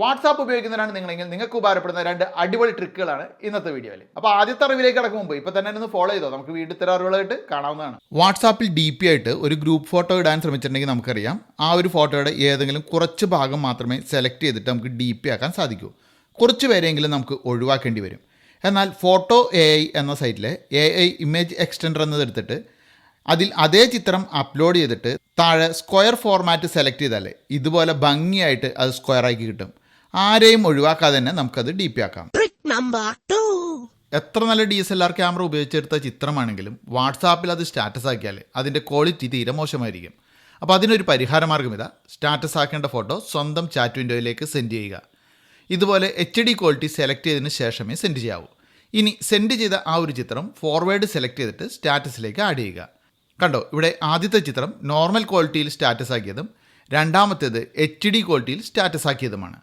WhatsApp ഉപയോഗിക്കുന്നവരാണ് നിങ്ങളെങ്കിൽ നിങ്ങൾക്ക് ഉപകാരപ്പെടുന്ന 2 അടിപൊളി ട്രിക്കുകളാണ് ഇന്നത്തെ വീഡിയോയിൽ. അപ്പോൾ ആദ്യത്തെ അറിവിലേക്ക് കടക്കും മുമ്പ് ഇപ്പോൾ തന്നെ ഒന്ന് ഫോളോ ചെയ്തോ, നമുക്ക് വീണ്ടും ഇത്തരം അറിവുകളായിട്ട് കാണാവുന്നതാണ്. വാട്സാപ്പിൽ DP ആയിട്ട് ഒരു ഗ്രൂപ്പ് ഫോട്ടോ ഇടാൻ ശ്രമിച്ചിട്ടുണ്ടെങ്കിൽ നമുക്കറിയാം ആ ഒരു ഫോട്ടോയുടെ ഏതെങ്കിലും കുറച്ച് ഭാഗം മാത്രമേ സെലക്ട് ചെയ്തിട്ട് നമുക്ക് DP ആക്കാൻ സാധിക്കൂ. കുറച്ച് പേരെങ്കിലും നമുക്ക് ഒഴിവാക്കേണ്ടി വരും. എന്നാൽ ഫോട്ടോ AI എന്ന സൈറ്റിലെ AI ഇമേജ് എക്സ്റ്റൻഡർ എന്നതെടുത്തിട്ട് അതിൽ അതേ ചിത്രം അപ്ലോഡ് ചെയ്തിട്ട് താഴെ സ്ക്വയർ ഫോർമാറ്റ് സെലക്ട് ചെയ്താലേ ഇതുപോലെ ഭംഗിയായിട്ട് അത് സ്ക്വയർ ആക്കി കിട്ടും. ആരെയും ഒഴിവാക്കാതെ തന്നെ നമുക്കത് DP ആക്കാം. എത്ര നല്ല DSLR ക്യാമറ ഉപയോഗിച്ചെടുത്ത ചിത്രമാണെങ്കിലും വാട്സാപ്പിൽ അത് സ്റ്റാറ്റസ് ആക്കിയാൽ അതിൻ്റെ ക്വാളിറ്റി തീരെ മോശമായിരിക്കും. അപ്പോൾ അതിനൊരു പരിഹാര മാർഗ്ഗം ഇതാ. സ്റ്റാറ്റസ് ആക്കേണ്ട ഫോട്ടോ സ്വന്തം ചാറ്റ് വിൻഡോയിലേക്ക് സെൻഡ് ചെയ്യുക. ഇതുപോലെ HD ക്വാളിറ്റി സെലക്ട് ചെയ്തതിന് ശേഷമേ സെൻഡ് ചെയ്യാവൂ. ഇനി സെൻഡ് ചെയ്ത ആ ഒരു ചിത്രം ഫോർവേഡ് സെലക്ട് ചെയ്തിട്ട് സ്റ്റാറ്റസിലേക്ക് ആഡ് ചെയ്യുക. കണ്ടോ, ഇവിടെ ആദ്യത്തെ ചിത്രം നോർമൽ ക്വാളിറ്റിയിൽ സ്റ്റാറ്റസ് ആക്കിയതും രണ്ടാമത്തേത് HD ക്വാളിറ്റിയിൽ സ്റ്റാറ്റസ് ആക്കിയതുമാണ്.